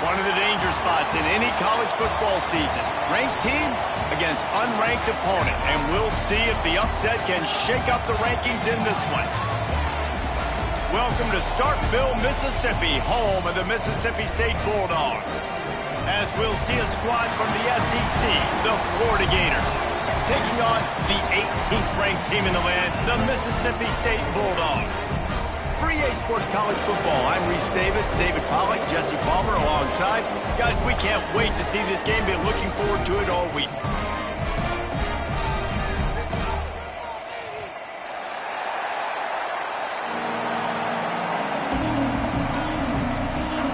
One of the danger spots in any college football season. Ranked team against unranked opponent. And we'll see if the upset can shake up the rankings in this one. Welcome to Starkville, Mississippi, home of the Mississippi State Bulldogs. As we'll see a squad from the SEC, the Florida Gators, taking on the 18th ranked team in the land, the Mississippi State Bulldogs. For EA Sports College Football, I'm Reese Davis, David Pollack, Jesse Palmer alongside. Guys, we can't wait to see this game. Been looking forward to it all week.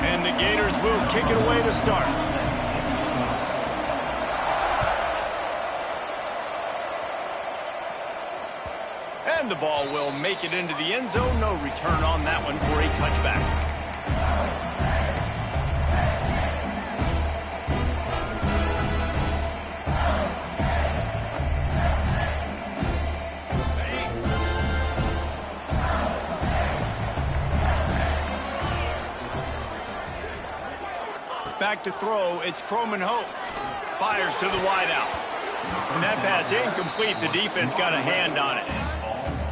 And the Gators will kick it away to start. And the ball will make it into the end zone. No return on that one for a touchback. Back to throw, it's Croman Hope. Fires to the wideout. And that pass incomplete. The defense got a hand on it.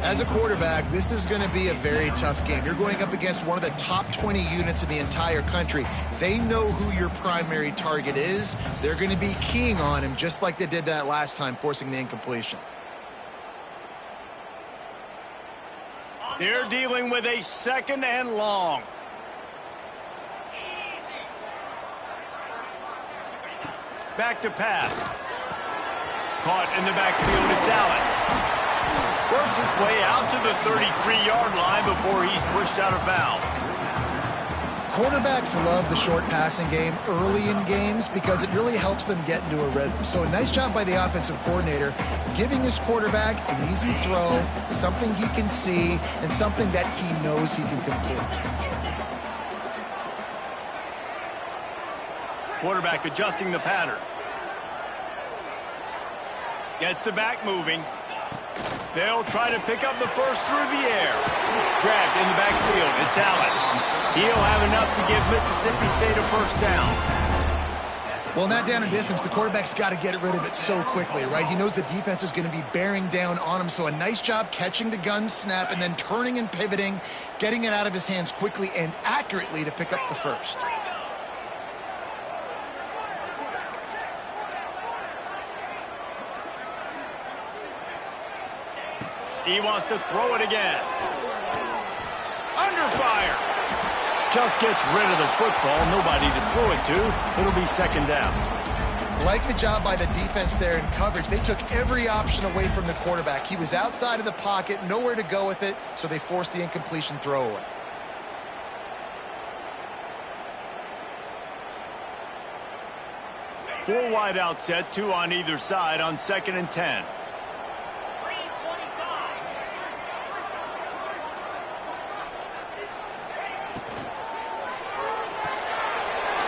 As a quarterback, this is going to be a very tough game. You're going up against one of the top 20 units in the entire country. They know who your primary target is. They're going to be keying on him just like they did that last time, forcing the incompletion. They're dealing with a second and long. Back to pass. Caught in the backfield, it's Allen. Works his way out to the 33-yard line before he's pushed out of bounds. Quarterbacks love the short passing game early in games because it really helps them get into a rhythm. So a nice job by the offensive coordinator giving his quarterback an easy throw, something he can see, and something that he knows he can complete. Quarterback adjusting the pattern. Gets the back moving. They'll try to pick up the first through the air. Grabbed in the backfield. It's Allen. He'll have enough to give Mississippi State a first down. Well, not down in distance. The quarterback's got to get rid of it so quickly, right? He knows the defense is going to be bearing down on him. So a nice job catching the gun snap and then turning and pivoting, getting it out of his hands quickly and accurately to pick up the first. He wants to throw it again. Under fire. Just gets rid of the football. Nobody to throw it to. It'll be second down. Like the job by the defense there in coverage. They took every option away from the quarterback. He was outside of the pocket, nowhere to go with it, so they forced the incompletion throw away. Four wide out set, two on either side on 2nd and 10.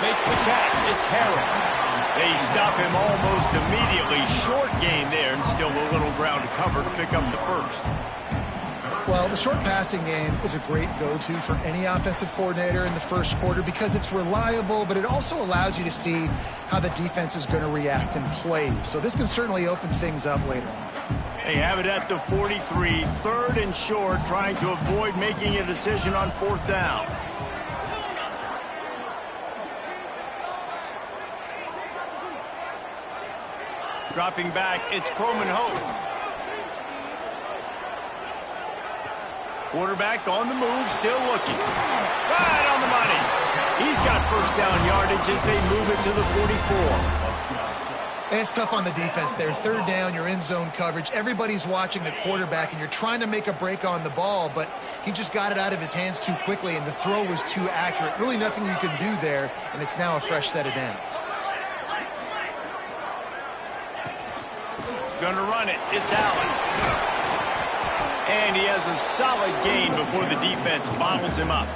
Makes the catch. It's Harrell. They stop him almost immediately. Short gain there and still a little ground to cover to pick up the first. Well, the short passing game is a great go-to for any offensive coordinator in the first quarter because it's reliable, but it also allows you to see how the defense is going to react and play. So this can certainly open things up later on. They have it at the 43, 3rd and short, trying to avoid making a decision on 4th down. Dropping back, it's Croman Hope. Quarterback on the move, still looking. Right on the money. He's got first down yardage as they move it to the 44. And it's tough on the defense there. 3rd down, you're in zone coverage. Everybody's watching the quarterback, and you're trying to make a break on the ball, but he just got it out of his hands too quickly, and the throw was too accurate. Really nothing you can do there, and it's now a fresh set of downs. Gonna run it. It's Allen. And he has a solid gain before the defense bottles him up.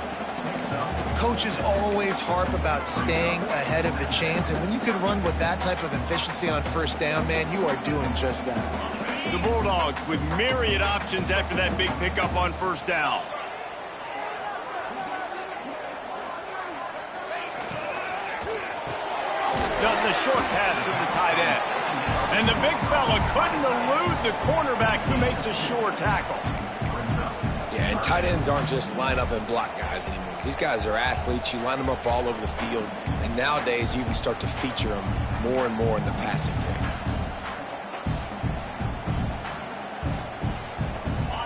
Coaches always harp about staying ahead of the chains, and when you can run with that type of efficiency on 1st down, man, you are doing just that. The Bulldogs with myriad options after that big pickup on 1st down. Just a short pass to the tight end. And the big fella couldn't elude the cornerback who makes a sure tackle. Yeah, and tight ends aren't just line up and block guys anymore. These guys are athletes. You line them up all over the field. And nowadays, you can start to feature them more and more in the passing game.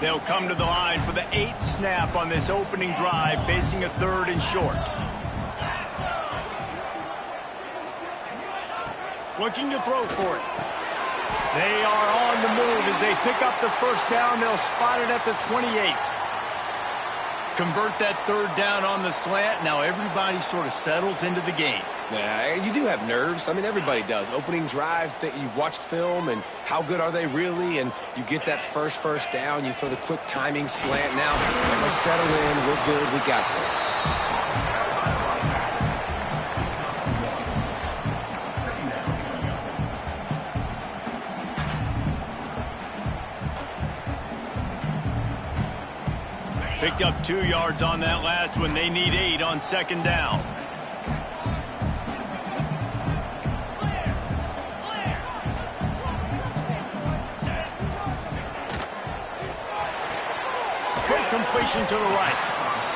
They'll come to the line for the 8th snap on this opening drive, facing a 3rd and short. Looking to throw for it. They are on the move as they pick up the first down. They'll spot it at the 28. Convert that 3rd down on the slant. Now everybody sort of settles into the game. Yeah, you do have nerves. I mean, everybody does. Opening drive, that you've watched film, and how good are they really? And you get that first down. You throw the quick timing slant. Now, everybody settle in. We're good. We got this. Picked up 2 yards on that last one. They need 8 on 2nd down. Quick completion to the right.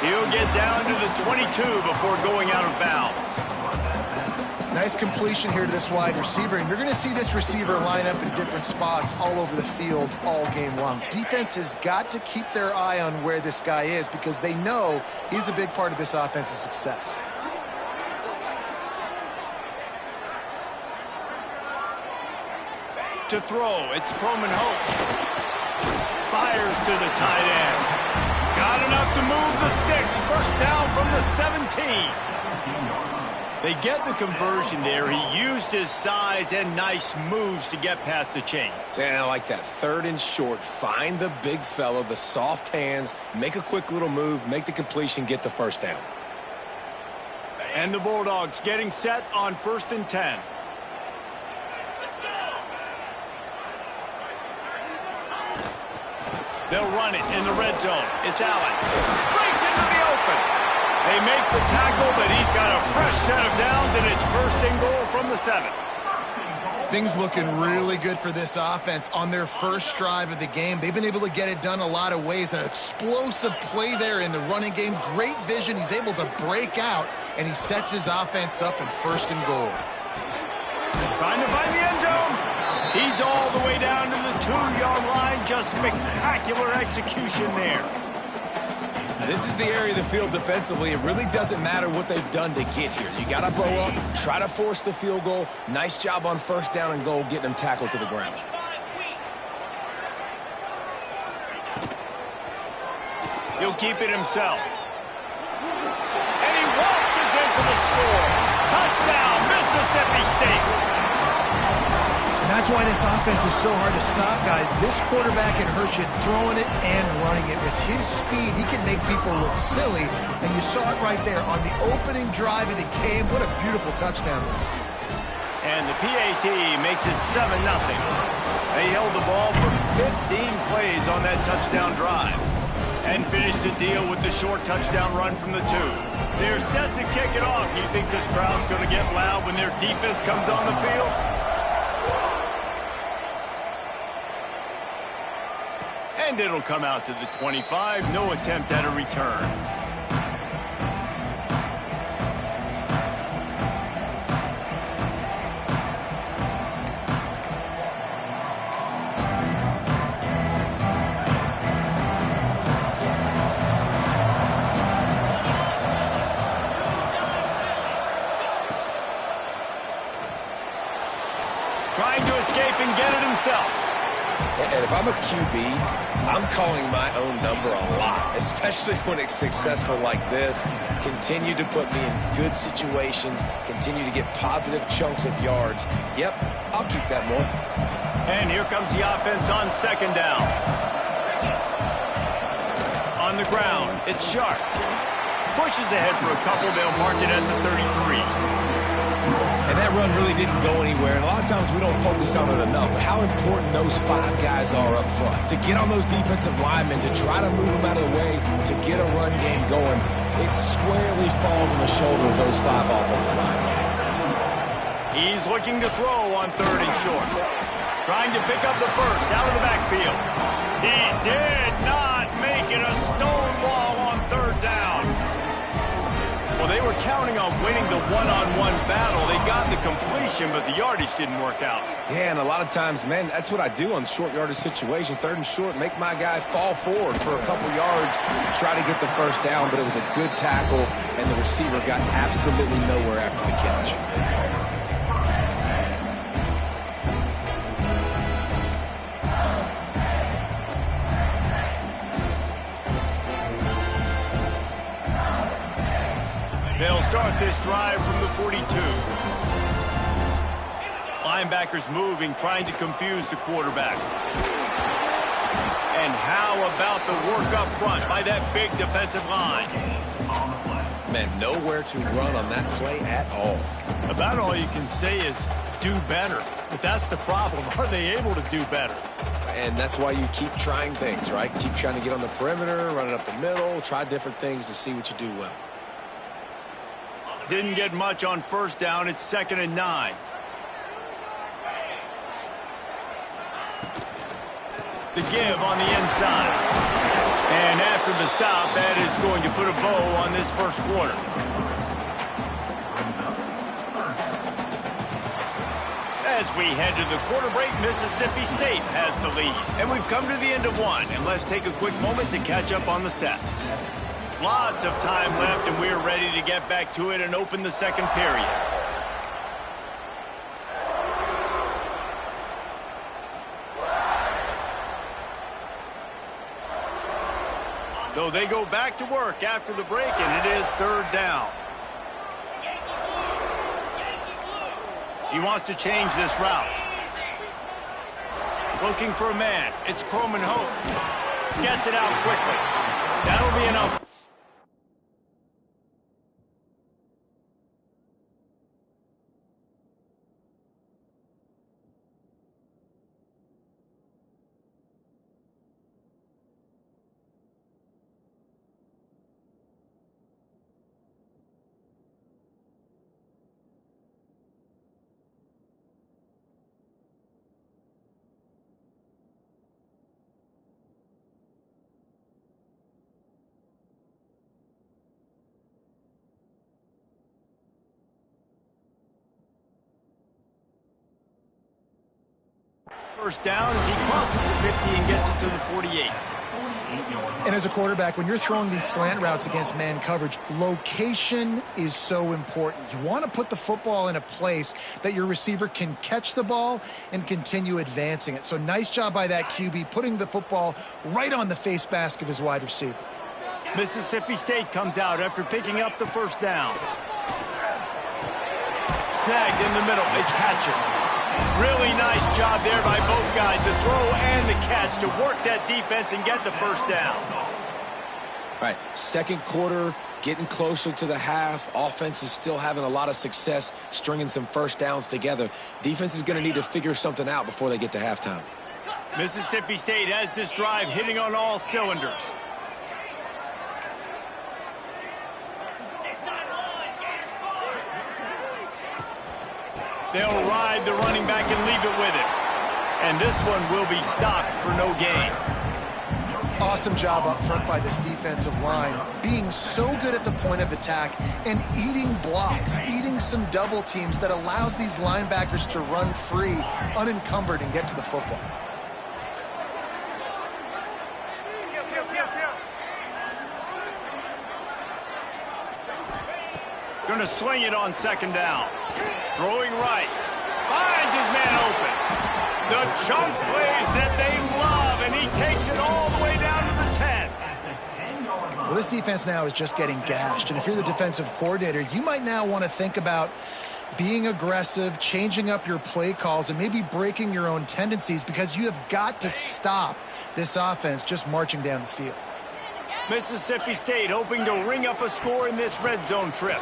He'll get down to the 22 before going out of bounds. Nice completion here to this wide receiver, and you're going to see this receiver line up in different spots all over the field all game long. Defense has got to keep their eye on where this guy is because they know he's a big part of this offense's success. To throw, it's Croman Hope. Fires to the tight end. Got enough to move the sticks. First down from the 17. They get the conversion there. He used his size and nice moves to get past the chains. And I like that 3rd and short. Find the big fella, the soft hands, make a quick little move, make the completion, get the first down. And the Bulldogs getting set on 1st and 10. They'll run it in the red zone. It's Allen. Breaks into the open. They make the tackle, but he's got a fresh set of downs, and it's 1st and goal from the 7. Things looking really good for this offense on their first drive of the game. They've been able to get it done a lot of ways. An explosive play there in the running game. Great vision. He's able to break out, and he sets his offense up in 1st and goal. Trying to find the end zone. He's all the way down to the 2-yard line. Just spectacular execution there. This is the area of the field defensively. It really doesn't matter what they've done to get here. You got to bow up, try to force the field goal. Nice job on 1st down and goal, getting them tackled to the ground. He'll keep it himself. And he waltzes in for the score. Touchdown, Mississippi State. And that's why this offense is so hard to stop, guys. This quarterback can hurt you throwing it and running it. With his speed, he can make people look silly. And you saw it right there on the opening drive of the game. What a beautiful touchdown. And the PAT makes it 7-0. They held the ball for 15 plays on that touchdown drive and finished the deal with the short touchdown run from the 2. They're set to kick it off. You think this crowd's going to get loud when their defense comes on the field? And it'll come out to the 25. No attempt at a return. Trying to escape and get it himself. And if I'm a QB, I'm calling my own number a lot, especially when it's successful like this. Continue to put me in good situations, continue to get positive chunks of yards. Yep, I'll keep that more. And here comes the offense on 2nd down. On the ground, it's Sharp. Pushes ahead for a couple. They'll mark it at the 33. And that run really didn't go anywhere. And a lot of times we don't focus on it enough. But how important those 5 guys are up front. To get on those defensive linemen, to try to move them out of the way, to get a run game going, it squarely falls on the shoulder of those 5 offensive linemen. He's looking to throw on 3rd and short. Trying to pick up the first out of the backfield. He did not make it a stonewall on 3rd down. Well, they were counting on winning the one-on-one battle. They got the completion, but the yardage didn't work out. Yeah, and a lot of times, man, that's what I do on short yardage situation. 3rd and short, make my guy fall forward for a couple yards, try to get the first down, but it was a good tackle, and the receiver got absolutely nowhere after the catch. They'll start this drive from the 42. Linebackers moving, trying to confuse the quarterback. And how about the work up front by that big defensive line? Man, nowhere to run on that play at all. About all you can say is do better. But that's the problem. Are they able to do better? And that's why you keep trying things, right? Keep trying to get on the perimeter, run it up the middle, try different things to see what you do well. Didn't get much on 1st down. It's 2nd and 9. The give on the inside. And after the stop, that is going to put a bow on this 1st quarter. As we head to the quarter break, Mississippi State has the lead. And we've come to the end of one. And let's take a quick moment to catch up on the stats. Lots of time left, and we're ready to get back to it and open the 2nd period. So they go back to work after the break, and it is 3rd down. He wants to change this route. Looking for a man. It's Croman Hope. Gets it out quickly. That'll be enough. First down as he crosses the 50 and gets it to the 48. And as a quarterback, when you're throwing these slant routes against man coverage, location is so important. You want to put the football in a place that your receiver can catch the ball and continue advancing it. So nice job by that QB, putting the football right on the face mask of his wide receiver. Mississippi State comes out after picking up the 1st down. Snagged in the middle. They catch it. Really nice job there by both guys, the throw and the catch, to work that defense and get the 1st down. All right, 2nd quarter, getting closer to the half. Offense is still having a lot of success stringing some 1st downs together. Defense is going to need to figure something out before they get to halftime. Mississippi State has this drive hitting on all cylinders. They'll ride the running back and leave it with him. And this one will be stopped for no gain. Awesome job up front by this defensive line, being so good at the point of attack and eating blocks, eating some double teams that allows these linebackers to run free, unencumbered, and get to the football. Going to swing it on 2nd down. Throwing right. Finds his man open. The chunk plays that they love, and he takes it all the way down to the 10. Well, this defense now is just getting gashed. And if you're the defensive coordinator, you might now want to think about being aggressive, changing up your play calls, and maybe breaking your own tendencies, because you have got to stop this offense just marching down the field. Mississippi State hoping to ring up a score in this red zone trip.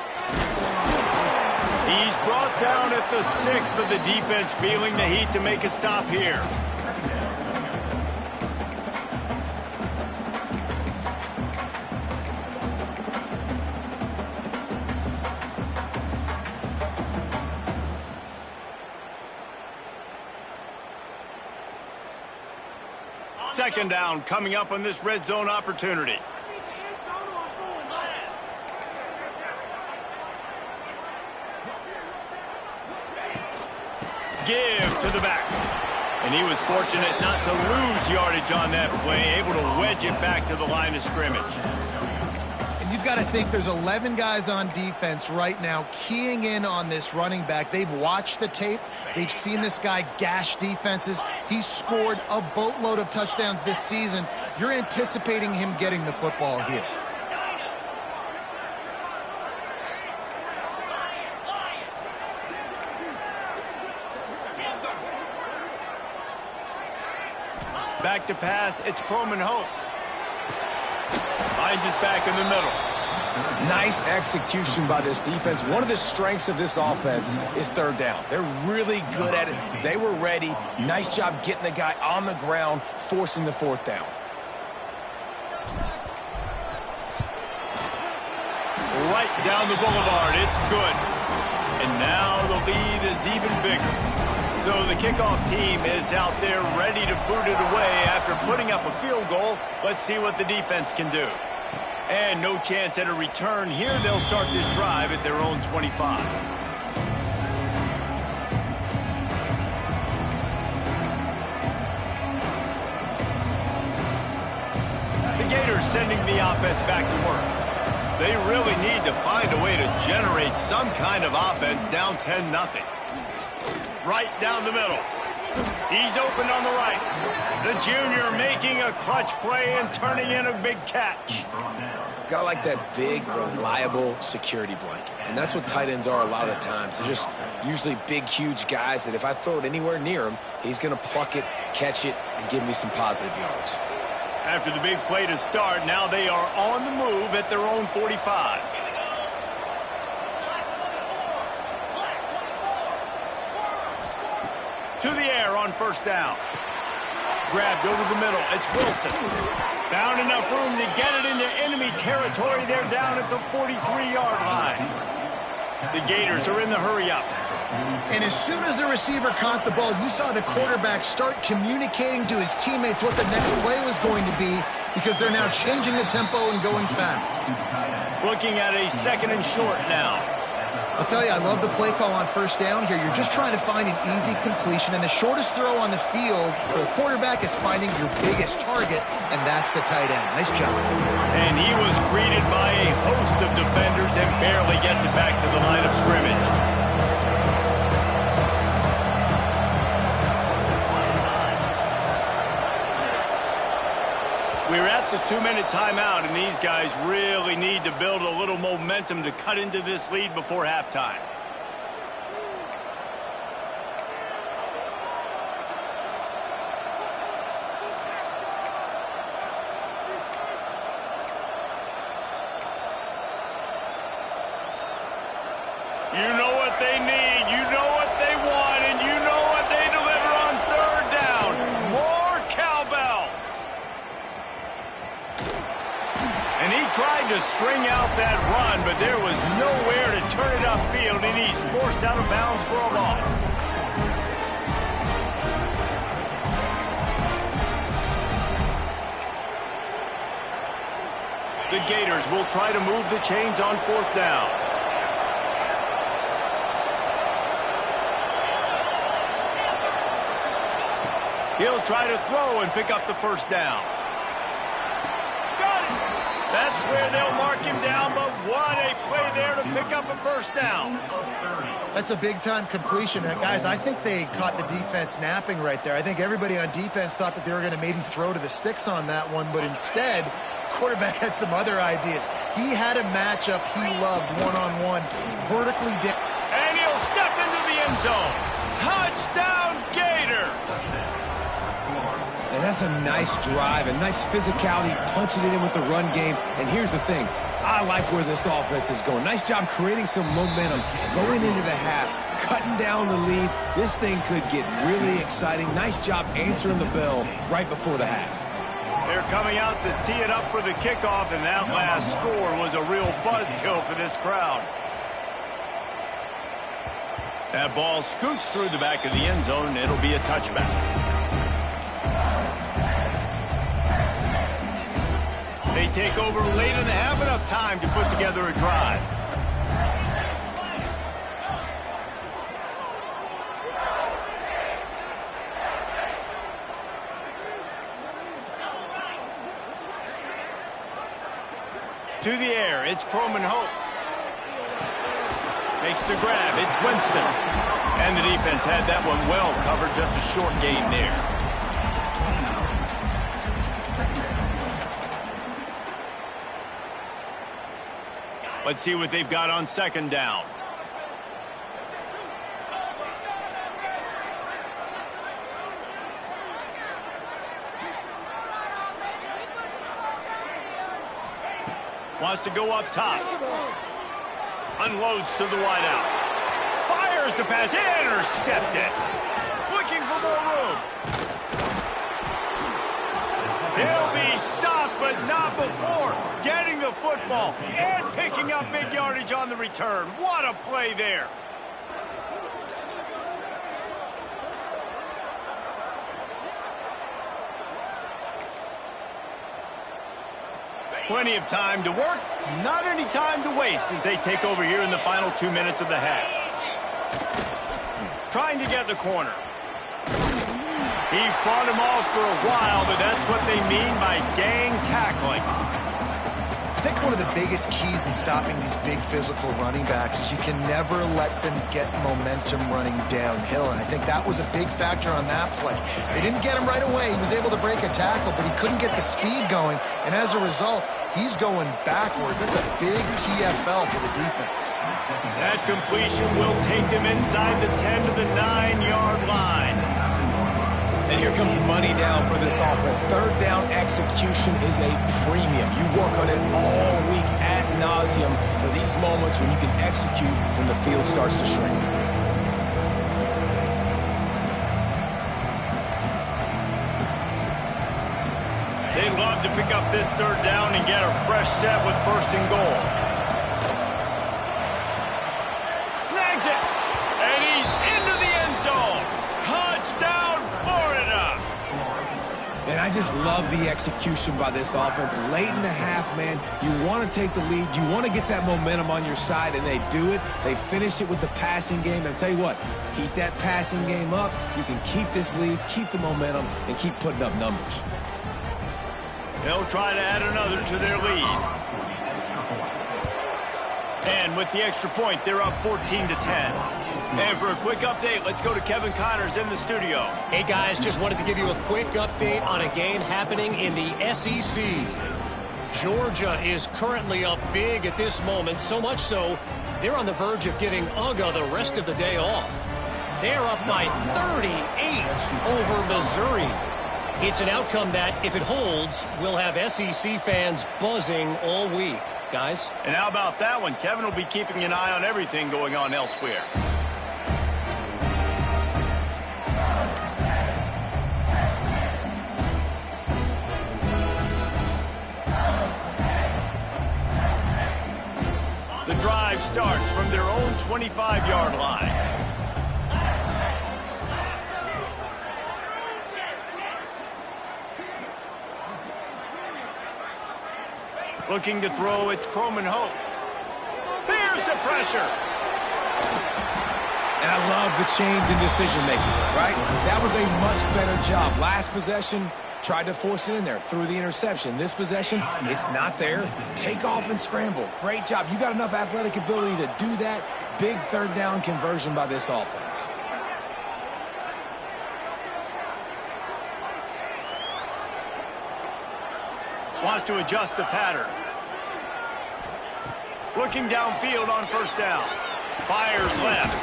He's brought down at the 6, but the defense feeling the heat to make a stop here. Second down coming up on this red zone opportunity. Give to the back. And he was fortunate not to lose yardage on that play, able to wedge it back to the line of scrimmage. And you've got to think there's 11 guys on defense right now keying in on this running back. They've watched the tape. They've seen this guy gash defenses. He's scored a boatload of touchdowns this season. You're anticipating him getting the football here. Back to pass, it's Croman Hope. Finds his back in the middle. Nice execution by this defense. One of the strengths of this offense is third down. They're really good at it. They were ready. Nice job getting the guy on the ground, forcing the fourth down. Right down the boulevard, it's good. And now the lead is even bigger. So the kickoff team is out there ready to boot it away after putting up a field goal. Let's see what the defense can do. And no chance at a return here. They'll start this drive at their own 25. The Gators sending the offense back to work. They really need to find a way to generate some kind of offense down 10-0. Right down the middle. He's open on the right. The junior making a clutch play and turning in a big catch. Gotta like that big, reliable security blanket. And that's what tight ends are a lot of the times. They're just usually big, huge guys that if I throw it anywhere near him, he's going to pluck it, catch it, and give me some positive yards. After the big play to start, now they are on the move at their own 45. To the air on first down. Grabbed over the middle. It's Wilson. Found enough room to get it into enemy territory. They're down at the 43-yard line. The Gators are in the hurry-up. And as soon as the receiver caught the ball, you saw the quarterback start communicating to his teammates what the next play was going to be because they're now changing the tempo and going fast. Looking at a second and short now. I'll tell you, I love the play call on first down here. You're just trying to find an easy completion, and the shortest throw on the field for the quarterback is finding your biggest target, and that's the tight end. Nice job. And he was greeted by a host of defenders and barely gets it back to the line of scrimmage. We're at the 2-minute timeout, and these guys really need to build a little momentum to cut into this lead before halftime. You know what they need, you know what they want, and you know what they deliver on third down. More cowbell. And he tried to string out that run, but there was nowhere to turn it upfield, and he's forced out of bounds for a loss. The Gators will try to move the chains on fourth down. He'll try to throw and pick up the first down. Got it! That's where they'll mark him down, but what a play there to pick up a first down. That's a big-time completion. And guys, I think they caught the defense napping right there. I think everybody on defense thought that they were going to maybe throw to the sticks on that one, but instead, quarterback had some other ideas. He had a matchup he loved one-on-one, vertically down. And he'll step into the end zone. Touchdown, Gator! And that's a nice drive, a nice physicality, punching it in with the run game. And here's the thing. I like where this offense is going. Nice job creating some momentum, going into the half, cutting down the lead. This thing could get really exciting. Nice job answering the bell right before the half. They're coming out to tee it up for the kickoff, and that last score was a real buzzkill for this crowd. That ball scoots through the back of the end zone, and it'll be a touchback. They take over late in the half, enough time to put together a drive. To the air, it's Croman Hope. Makes the grab, it's Winston. And the defense had that one well covered, just a short gain there. Let's see what they've got on second down. Wants to go up top. Unloads to the wideout. Fires the pass. Intercepted. Looking for more room. He'll be stopped, but not before getting the football and picking up big yardage on the return. What a play there. Plenty of time to work, not any time to waste as they take over here in the final 2 minutes of the half. Trying to get the corner. He fought him off for a while, but that's what they mean by gang tackling. I think one of the biggest keys in stopping these big physical running backs is you can never let them get momentum running downhill, and I think that was a big factor on that play. They didn't get him right away. He was able to break a tackle, but he couldn't get the speed going, and as a result, he's going backwards. That's a big TFL for the defense. That completion will take them inside the 10 to the 9-yard line. And here comes money down for this offense. Third down execution is a premium. You work on it all week ad nauseum for these moments when you can execute when the field starts to shrink. They love to pick up this third down and get a fresh set with first and goal. Snags it. And he's into the end zone. Touchdown, Florida. And I just love the execution by this offense. Late in the half, man, you want to take the lead. You want to get that momentum on your side, and they do it. They finish it with the passing game. And I'll tell you what, keep that passing game up. You can keep this lead, keep the momentum, and keep putting up numbers. They'll try to add another to their lead. And with the extra point, they're up 14-10. And for a quick update, let's go to Kevin Connors in the studio. Hey, guys, just wanted to give you a quick update on a game happening in the SEC. Georgia is currently up big at this moment, so much so, they're on the verge of giving UGA the rest of the day off. They're up by 38 over Missouri. It's an outcome that, if it holds, will have SEC fans buzzing all week. Guys? And how about that one? Kevin will be keeping an eye on everything going on elsewhere. The drive starts from their own 25-yard line. Looking to throw, it's Croman Hope. Here's the pressure. And I love the change in decision-making, right? That was a much better job. Last possession, tried to force it in there, threw the interception. This possession, it's not there. Take off and scramble. Great job. You got enough athletic ability to do that. Big third down conversion by this offense. Wants to adjust the pattern. Looking downfield on first down. Fires left.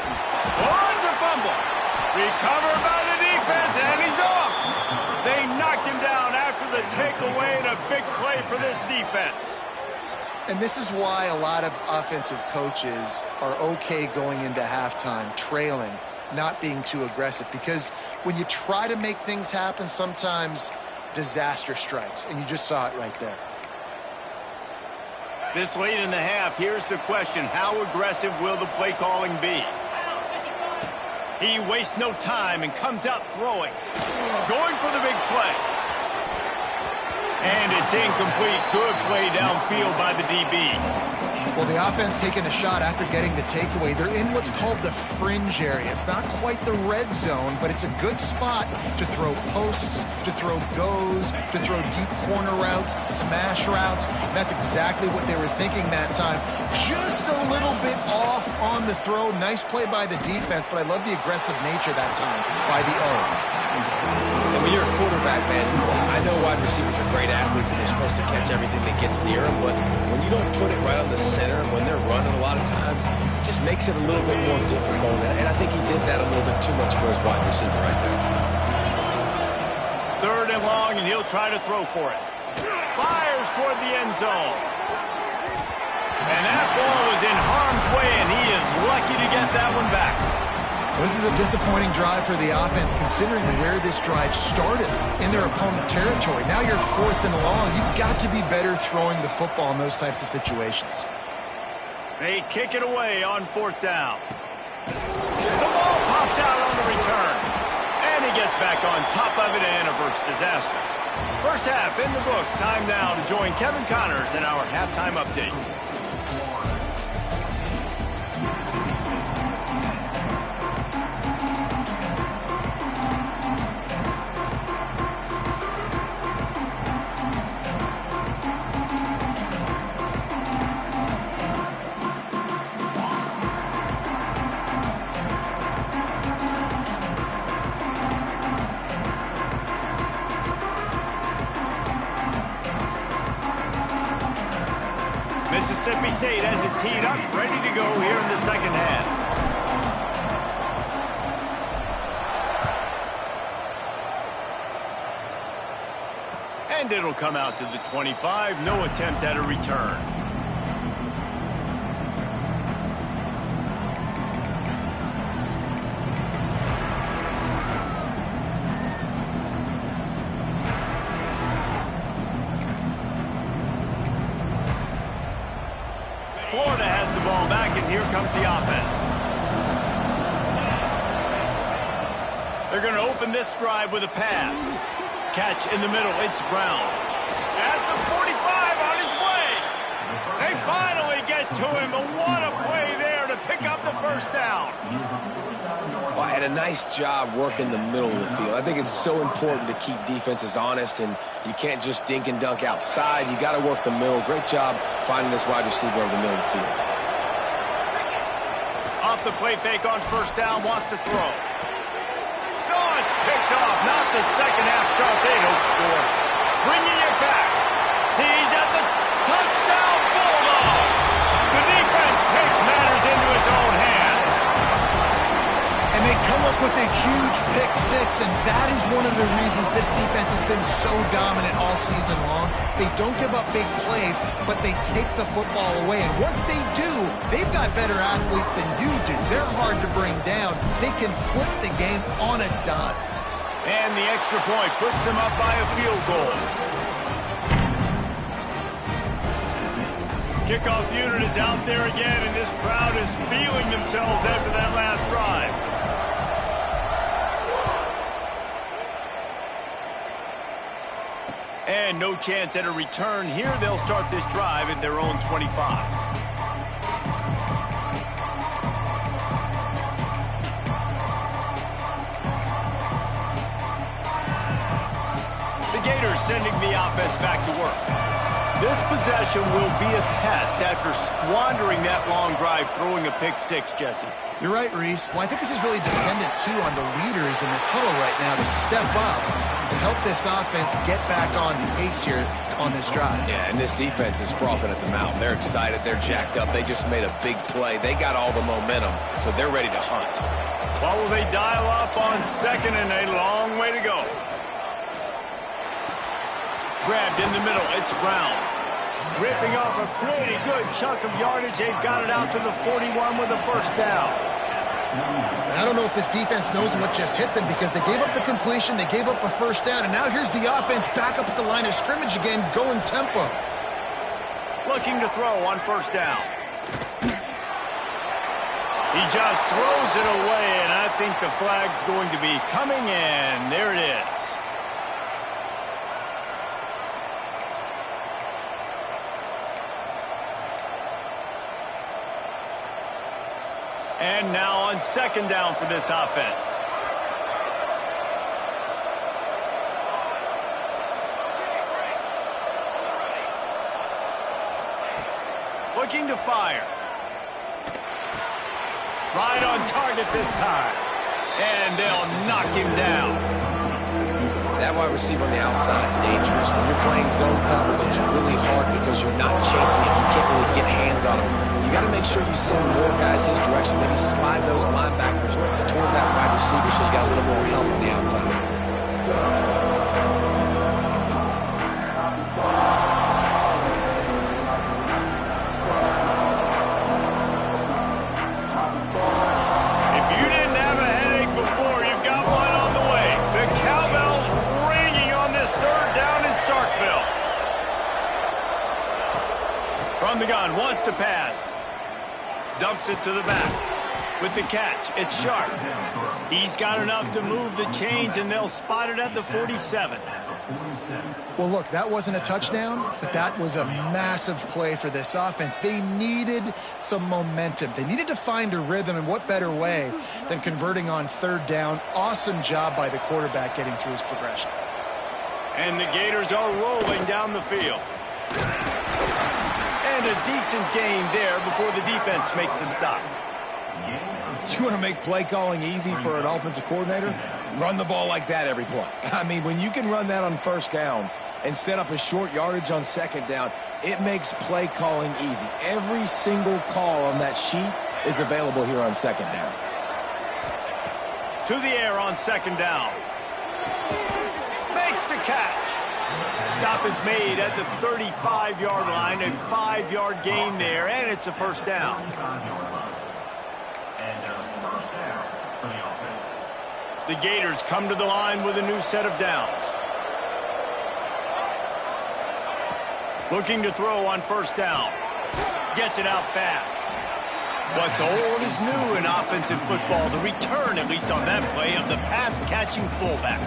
Oh, it's a fumble. Recovered by the defense, and he's off. They knocked him down after the takeaway, and a big play for this defense. And this is why a lot of offensive coaches are okay going into halftime, trailing, not being too aggressive. Because when you try to make things happen, sometimes disaster strikes, and you just saw it right there. This late in the half, here's the question. How aggressive will the play calling be? He wastes no time and comes out throwing. Going for the big play. And it's incomplete. Good play downfield by the DB. Well, the offense taking a shot after getting the takeaway. They're in what's called the fringe area. It's not quite the red zone, but it's a good spot to throw posts, to throw goes, to throw deep corner routes, smash routes. And that's exactly what they were thinking that time. Just a little bit off on the throw. Nice play by the defense, but I love the aggressive nature that time by the O. And when you're a quarterback, man, I know wide receivers are great athletes and they're supposed to catch everything that gets near them, but when you don't put it right on the center, when they're running a lot of times, it just makes it a little bit more difficult. And I think he did that a little bit too much for his wide receiver right there. 3rd and long, and he'll try to throw for it. Fires toward the end zone. And that ball was in harm's way, and he is lucky to get that one back. This is a disappointing drive for the offense, considering where this drive started in their opponent territory. Now you're 4th and long. You've got to be better throwing the football in those types of situations. They kick it away on 4th down. The ball pops out on the return. And he gets back on top of it and averts disaster. First half in the books. Time now to join Kevin Connors in our halftime update. Mississippi State has it teed up, ready to go here in the second half. And it'll come out to the 25. No attempt at a return. Florida has the ball back, and here comes the offense. They're going to open this drive with a pass. Catch in the middle. It's Brown. At the 45 on his way. They finally get to him, but what a play there to pick up the first down. Well, and a nice job working the middle of the field. I think it's so important to keep defenses honest, and you can't just dink and dunk outside. You got to work the middle. Great job finding this wide receiver over the middle of the field. Off the play fake on first down, wants to throw. Oh, it's picked off. Not the second half start they hoped for. Bringing it back. He's at the touchdown Bulldogs. The defense takes matters into its own hands. And they come up with a huge pick six, and that is one of the reasons this defense has been so dominant all season long. They don't give up big plays, but they take the football away. And once they do, they've got better athletes than you do. They're hard to bring down. They can flip the game on a dime. And the extra point puts them up by a field goal. Kickoff unit is out there again, and this crowd is feeling themselves after that last drive. And no chance at a return here. They'll start this drive at their own 25. The Gators sending the offense back to work. This possession will be a test after squandering that long drive, throwing a pick six, Jesse. You're right, Reese. Well, I think this is really dependent, too, on the leaders in this huddle right now to step up and help this offense get back on pace here on this drive. Yeah, and this defense is frothing at the mouth. They're excited. They're jacked up. They just made a big play. They got all the momentum, so they're ready to hunt. Well, will they dial up on second and a long way to go? Grabbed in the middle. It's Brown. Ripping off a pretty good chunk of yardage. They've got it out to the 41 with a first down. I don't know if this defense knows what just hit them because they gave up the completion, they gave up a first down, and now here's the offense back up at the line of scrimmage again, going tempo. Looking to throw on first down. He just throws it away, and I think the flag's going to be coming in. There it is. And now on second down for this offense. Looking to fire. Right on target this time. And they'll knock him down. That wide receiver on the outside is dangerous. When you're playing zone coverage, it's really hard because you're not chasing him. You can't really get hands on him. You got to make sure you send more guys his direction. Maybe slide those linebackers toward that wide receiver so you got a little more help on the outside. From the gun, wants to pass. Dumps it to the back. With the catch, it's Sharp. He's got enough to move the chains, and they'll spot it at the 47. Well, look, that wasn't a touchdown, but that was a massive play for this offense. They needed some momentum. They needed to find a rhythm, and what better way than converting on third down. Awesome job by the quarterback getting through his progression. And the Gators are rolling down the field. And a decent gain there before the defense makes the stop. You want to make play calling easy for an offensive coordinator? Run the ball like that every play. I mean, when you can run that on first down and set up a short yardage on second down, it makes play calling easy. Every single call on that sheet is available here on second down. To the air on second down. Makes the catch. Stop is made at the 35-yard line, a 5-yard gain there, and it's a first down. The Gators come to the line with a new set of downs. Looking to throw on first down. Gets it out fast. What's old is new in offensive football. The return, at least on that play, of the pass-catching fullback.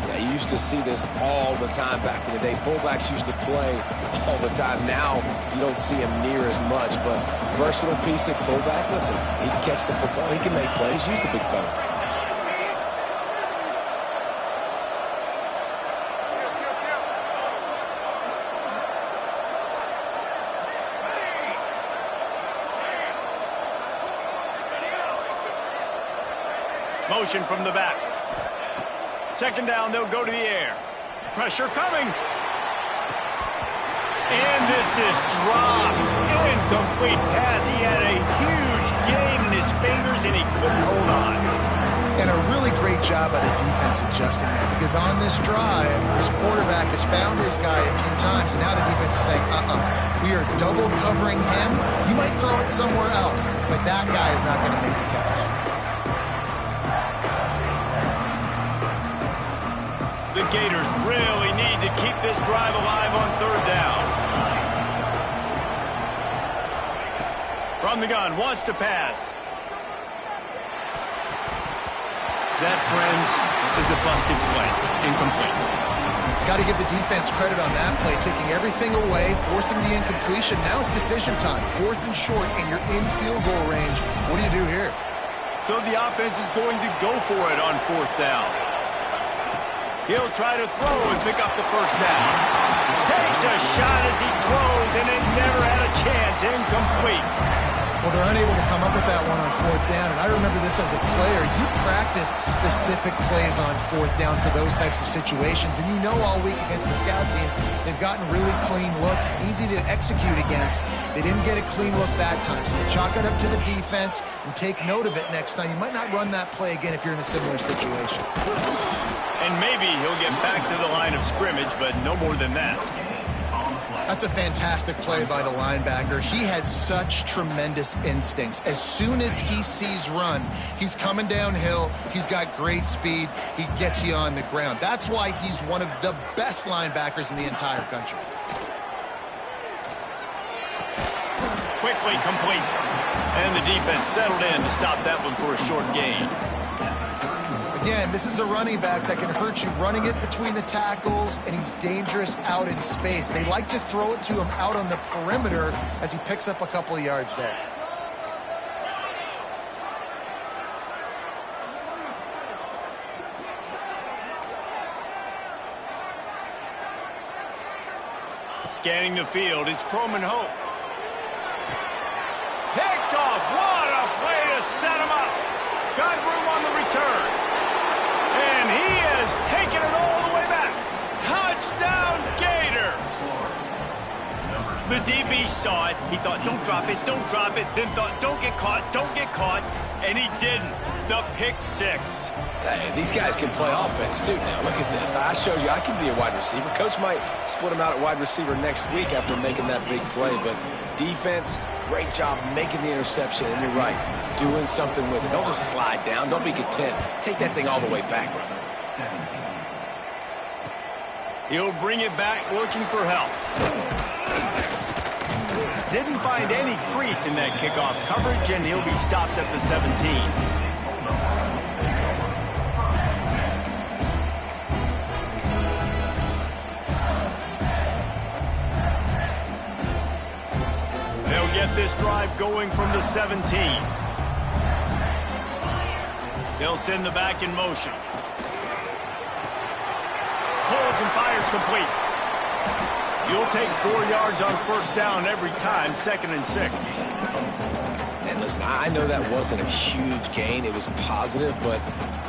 Yeah, you used to see this all the time back in the day. Fullbacks used to play all the time. Now, you don't see him near as much, but versatile piece at fullback. Listen, he can catch the football. He can make plays. Use the big fella. Motion from the back. Second down, they'll go to the air. Pressure coming. And this is dropped. Incomplete pass. He had a huge gain in his fingers, and he couldn't hold on. And a really great job by the defense adjusting that, because on this drive, this quarterback has found his guy a few times, and now the defense is saying, we are double covering him. You might throw it somewhere else, but that guy is not going to make the catch. The Gators really need to keep this drive alive on third down. From the gun, wants to pass. That, friends, is a busted play. Incomplete. Got to give the defense credit on that play, taking everything away, forcing the incompletion. Now it's decision time. 4th and short, and you're in field goal range. What do you do here? So the offense is going to go for it on 4th down. He'll try to throw and pick up the first down. Takes a shot as he throws, and it never had a chance. Incomplete. Well, they're unable to come up with that one on 4th down, and I remember this as a player. You practice specific plays on 4th down for those types of situations, and you know all week against the scout team, they've gotten really clean looks, easy to execute against. They didn't get a clean look that time, so you chalk it up to the defense and take note of it next time. You might not run that play again if you're in a similar situation. And maybe he'll get back to the line of scrimmage, but no more than that. That's a fantastic play by the linebacker. He has such tremendous instincts. As soon as he sees run, he's coming downhill. He's got great speed. He gets you on the ground. That's why he's one of the best linebackers in the entire country. Quickly complete. And the defense settled in to stop that one for a short gain. Again, this is a running back that can hurt you running it between the tackles, and he's dangerous out in space. They like to throw it to him out on the perimeter as he picks up a couple of yards there. Scanning the field, it's Croman Hope. Picked off. What a play to set him up. Got room on the return. And he has taken it all the way back. Touchdown, Gators. The DB saw it. He thought, don't drop it, don't drop it. Then thought, don't get caught, don't get caught. And he didn't. The pick six. Hey, these guys can play offense, too. Now, look at this. I showed you I can be a wide receiver. Coach might split him out at wide receiver next week after making that big play. But defense, great job making the interception. And you're right, doing something with it. Don't just slide down. Don't be content. Take that thing all the way back, brother. He'll bring it back looking for help. Didn't find any crease in that kickoff coverage, and he'll be stopped at the 17. They'll get this drive going from the 17. They'll send the back in motion. Pulls and fires complete. You'll take 4 yards on first down every time, 2nd and 6. And listen, I know that wasn't a huge gain. It was positive, but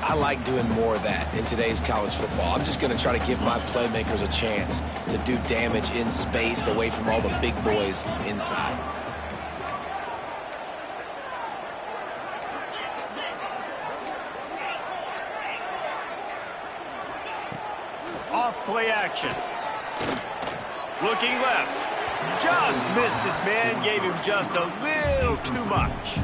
I like doing more of that in today's college football. I'm just going to try to give my playmakers a chance to do damage in space away from all the big boys inside. Off play action. Looking left. Just missed his man. Gave him just a little too much.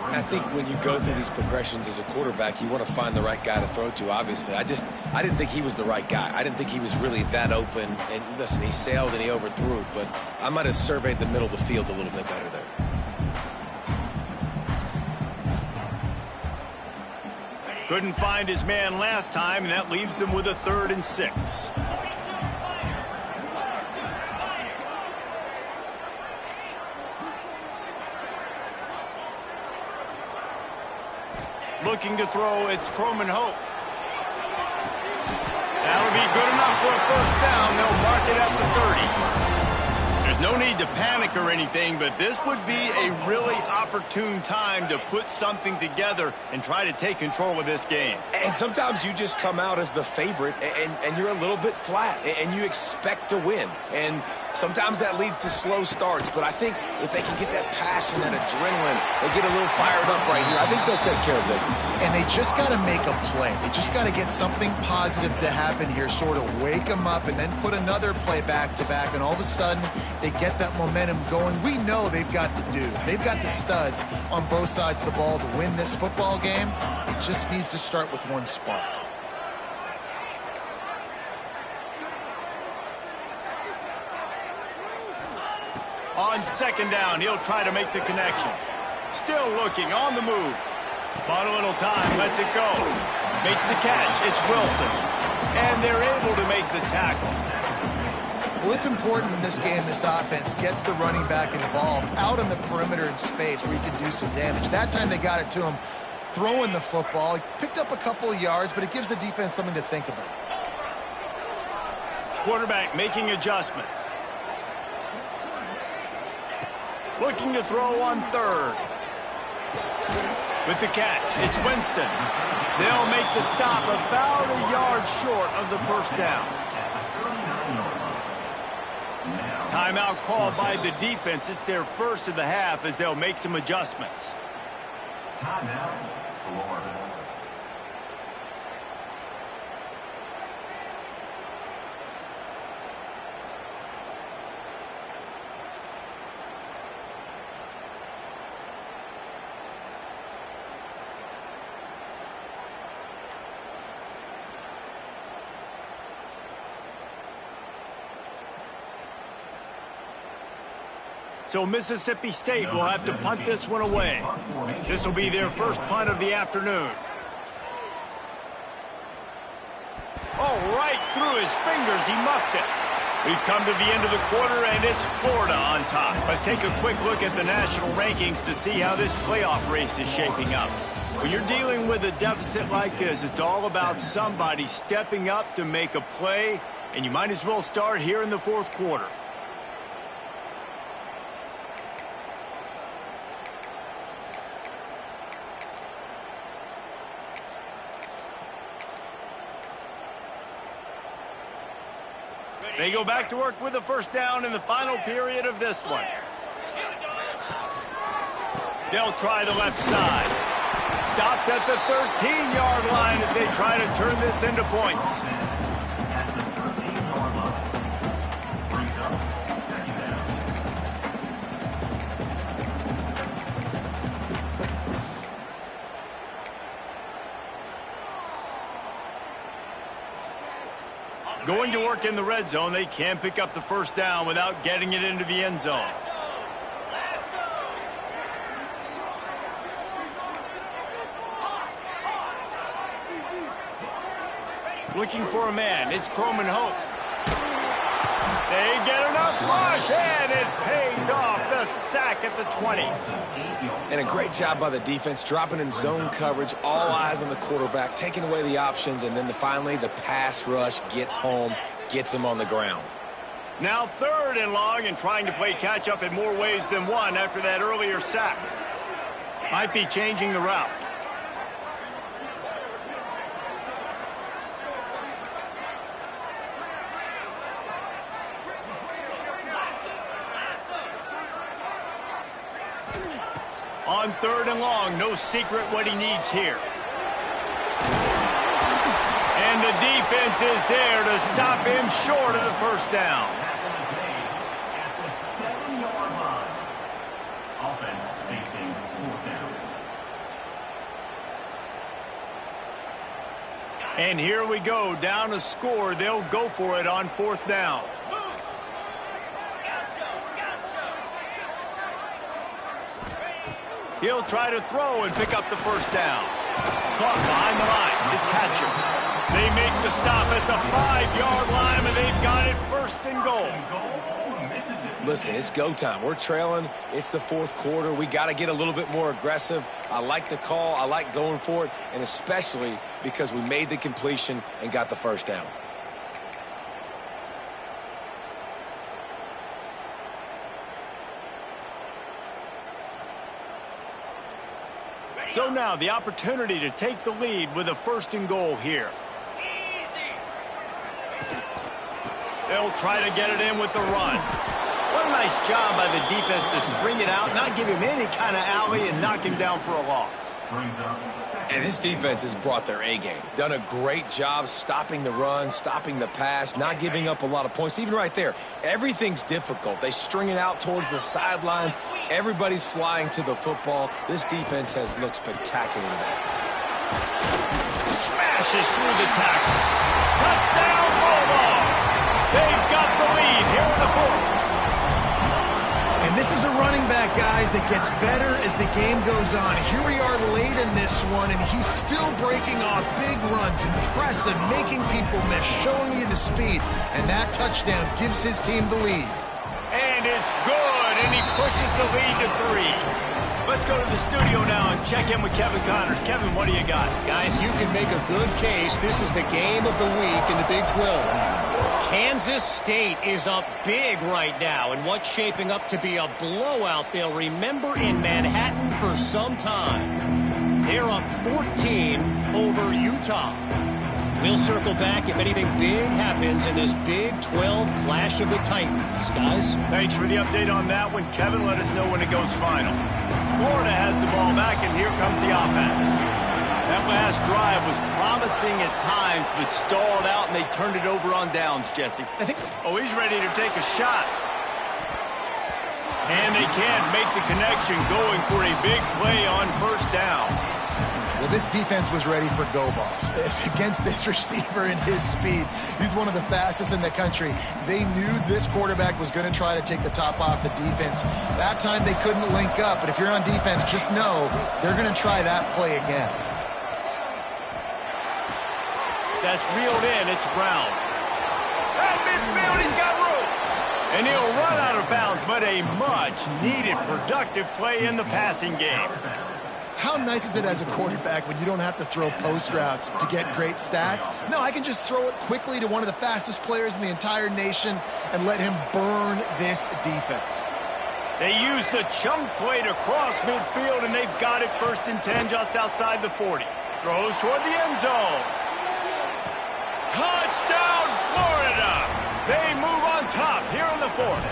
I think when you go through these progressions as a quarterback, you want to find the right guy to throw to, obviously. I didn't think he was the right guy. I didn't think he was really that open. And listen, he sailed and he overthrew it, but I might have surveyed the middle of the field a little bit better there. Couldn't find his man last time, and that leaves him with a 3rd and 6. Looking to throw, it's Croman Hope. That'll be good enough for a first down. They'll mark it at the 30. There's no need to panic or anything, but this would be a really opportune time to put something together and try to take control of this game. And sometimes you just come out as the favorite, and you're a little bit flat, and you expect to win. And sometimes that leads to slow starts, but I think if they can get that passion, that adrenaline, they get a little fired up right here, I think they'll take care of business. And they just got to make a play. They just got to get something positive to happen here, sort of wake them up, and then put another play back-to-back, and all of a sudden they get that momentum going. We know they've got the dudes. They've got the studs on both sides of the ball to win this football game. It just needs to start with one spark. On 2nd down, he'll try to make the connection. Still looking, on the move. Bought a little time, lets it go. Makes the catch, it's Wilson. And they're able to make the tackle. Well, it's important in this game, this offense gets the running back involved out on the perimeter in space where he can do some damage. That time they got it to him throwing the football. He picked up a couple of yards, but it gives the defense something to think about. Quarterback making adjustments. Looking to throw on 3rd. With the catch, it's Winston. They'll make the stop about a yard short of the first down. Timeout called by the defense. It's their first of the half as they'll make some adjustments. Timeout, Florida. So Mississippi State will have to punt this one away. This will be their first punt of the afternoon. Oh, right through his fingers, he muffed it. We've come to the end of the quarter, and it's Florida on top. Let's take a quick look at the national rankings to see how this playoff race is shaping up. When you're dealing with a deficit like this, it's all about somebody stepping up to make a play, and you might as well start here in the 4th quarter. They go back to work with a first down in the final period of this one. They'll try the left side. Stopped at the 13-yard line as they try to turn this into points. Going to work in the red zone, they can pick up the first down without getting it into the end zone. Looking for a man. It's Chrome and Hope. They get enough rush, and it pays off. The sack at the 20. And a great job by the defense, dropping in zone coverage, all eyes on the quarterback, taking away the options, and then finally the pass rush gets home, gets him on the ground. Now 3rd and long, and trying to play catch-up in more ways than one after that earlier sack. Might be changing the route. On 3rd and long, no secret what he needs here. And the defense is there to stop him short of the first down. And here we go, down a score. They'll go for it on 4th down. He'll try to throw and pick up the first down. Caught behind the line. It's Hatcher. They make the stop at the 5-yard line, and they've got it 1st and goal. Listen, it's go time. We're trailing. It's the 4th quarter. We got to get a little bit more aggressive. I like the call. I like going for it, and especially because we made the completion and got the first down. So now the opportunity to take the lead with a 1st and goal here. They'll try to get it in with the run. What a nice job by the defense to string it out, not give him any kind of alley, and knock him down for a loss. And this defense has brought their A-game. Done a great job stopping the run, stopping the pass, not giving up a lot of points. Even right there, everything's difficult. They string it out towards the sidelines. Everybody's flying to the football. This defense has looked spectacular today. Smashes through the tackle. Touchdown, Bulldogs! They've got the lead here in the 4th. And this is a running back, guys, that gets better as the game goes on. Here we are late in this one, and he's still breaking off big runs. Impressive, making people miss, showing you the speed. And that touchdown gives his team the lead. And it's good, and he pushes the lead to 3. Let's go to the studio now and check in with Kevin Connors. Kevin, what do you got? Guys, you can make a good case. This is the game of the week in the Big 12. Kansas State is up big right now, and what's shaping up to be a blowout they'll remember in Manhattan for some time. They're up 14 over Utah. We'll circle back if anything big happens in this Big 12 Clash of the Titans. Guys? Thanks for the update on that one, Kevin. Let us know when it goes final. Florida has the ball back, and here comes the offense. That last drive was promising at times, but stalled out, and they turned it over on downs, Jesse. Oh, he's ready to take a shot. And they can't make the connection, going for a big play on 1st down. Well, this defense was ready for go balls. Against this receiver and his speed, he's one of the fastest in the country. They knew this quarterback was going to try to take the top off the defense. That time they couldn't link up, but if you're on defense, just know they're going to try that play again. That's reeled in. It's Brown. At midfield, he's got room. And he'll run out of bounds, but a much-needed productive play in the passing game. How nice is it as a quarterback when you don't have to throw post routes to get great stats? No, I can just throw it quickly to one of the fastest players in the entire nation and let him burn this defense. They use the chunk play to cross midfield, and they've got it 1st and 10 just outside the 40. Throws toward the end zone. Touchdown, Florida! They move on top here in the fourth.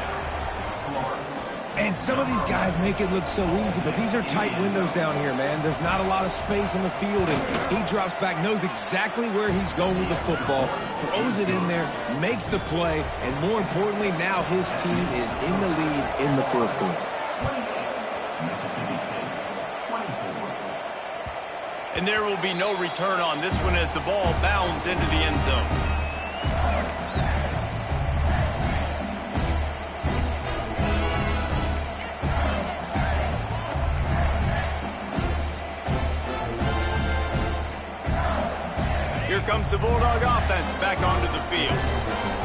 And some of these guys make it look so easy, but these are tight windows down here, man. There's not a lot of space on the field, and he drops back, knows exactly where he's going with the football, throws it in there, makes the play, and more importantly, now his team is in the lead in the fourth quarter. And there will be no return on this one as the ball bounds into the end zone. Here comes the Bulldog offense back onto the field.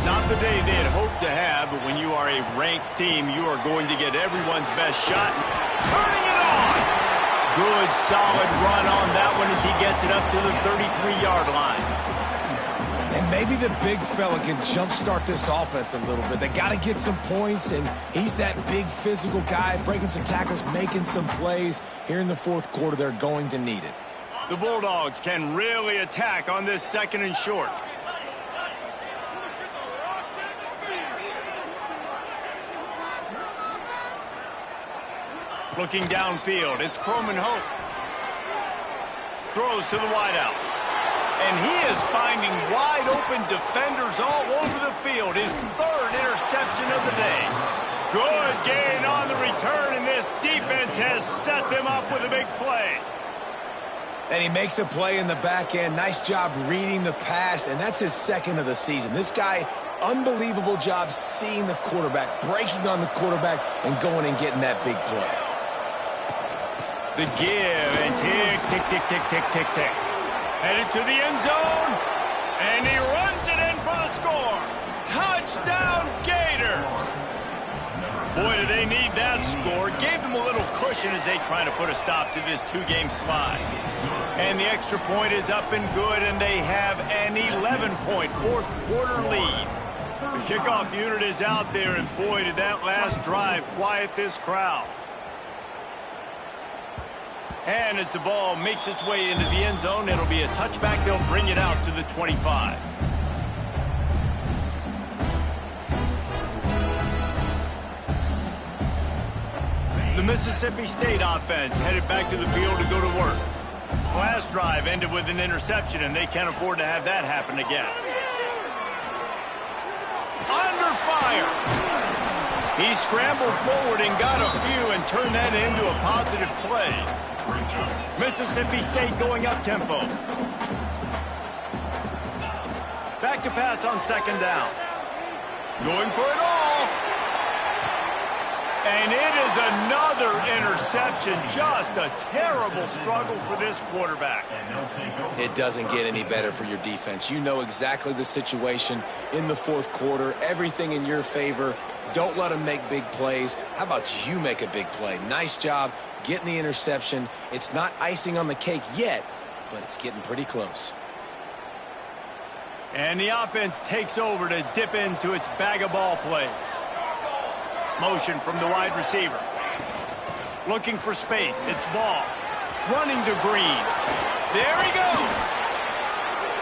Not the day they had hoped to have, but when you are a ranked team, you are going to get everyone's best shot. Turning it on! Good, solid run on that one as he gets it up to the 33-yard line. And maybe the big fella can jumpstart this offense a little bit. They got to get some points, and he's that big physical guy, breaking some tackles, making some plays. Here in the fourth quarter, they're going to need it. The Bulldogs can really attack on this second and short. Looking downfield, it's Croman Hope. Throws to the wideout. And he is finding wide open defenders all over the field. His third interception of the day. Good gain on the return, and this defense has set them up with a big play. And he makes a play in the back end. Nice job reading the pass, and that's his second of the season. This guy, unbelievable job seeing the quarterback, breaking on the quarterback, and going and getting that big play. The give, and tick, tick, tick, tick, tick, tick, tick. Headed to the end zone, and he runs it in for the score. Touchdown, Gators! Boy, do they need that score. Gave them a little cushion as they try to put a stop to this two-game slide. And the extra point is up and good, and they have an 11-point fourth-quarter lead. The kickoff unit is out there, and boy, did that last drive quiet this crowd. And as the ball makes its way into the end zone, it'll be a touchback. They'll bring it out to the 25. The Mississippi State offense headed back to the field to go to work. Last drive ended with an interception, and they can't afford to have that happen again. Under fire. He scrambled forward and got a few and turned that into a positive play. Mississippi State going up-tempo. Back to pass on second down. Going for it all. And it is another interception. Just a terrible struggle for this quarterback. It doesn't get any better for your defense. You know exactly the situation in the fourth quarter. Everything in your favor. Don't let them make big plays. How about you make a big play? Nice job getting the interception. It's not icing on the cake yet, but it's getting pretty close. And the offense takes over to dip into its bag of ball plays. Motion from the wide receiver. Looking for space. It's Ball. Running to Green. There he goes.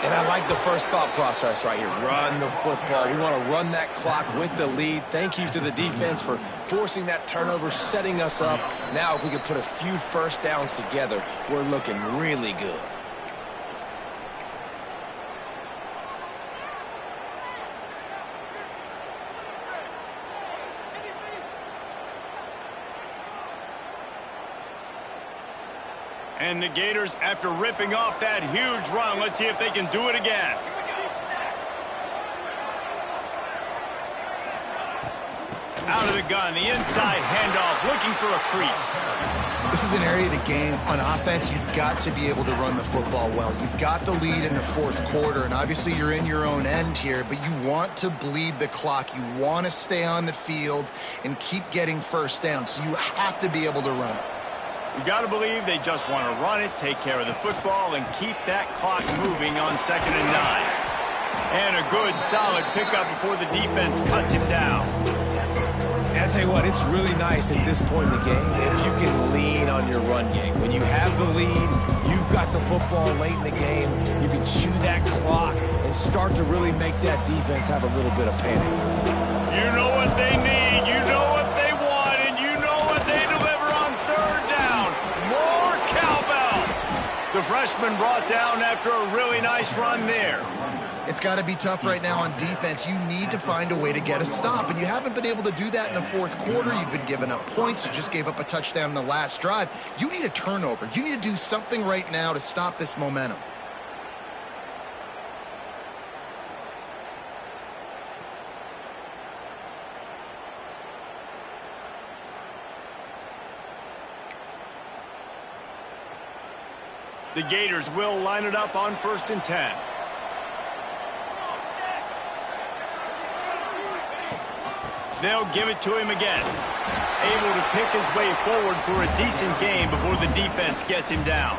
And I like the first thought process right here. Run the football. We want to run that clock with the lead. Thank you to the defense for forcing that turnover, setting us up. Now if we can put a few first downs together, we're looking really good. And the Gators, after ripping off that huge run, let's see if they can do it again. Out of the gun, the inside handoff, looking for a crease. This is an area of the game on offense you've got to be able to run the football well. You've got the lead in the fourth quarter, and obviously you're in your own end here, but you want to bleed the clock. You want to stay on the field and keep getting first down, so you have to be able to run it. You got to believe they just want to run it, take care of the football, and keep that clock moving on 2nd and 9. And a good, solid pickup before the defense cuts him down. And I tell you what, it's really nice at this point in the game if you can lean on your run game. When you have the lead, you've got the football late in the game, you can chew that clock and start to really make that defense have a little bit of panic. You know what they need, you know what they want, and you know what they deliver on third down. More cowbell. The freshman brought down after a really nice run there. It's got to be tough right now on defense. You need to find a way to get a stop, and you haven't been able to do that in the fourth quarter. You've been giving up points. You just gave up a touchdown in the last drive. You need a turnover. You need to do something right now to stop this momentum. The Gators will line it up on 1st and 10. They'll give it to him again. Able to pick his way forward for a decent game before the defense gets him down.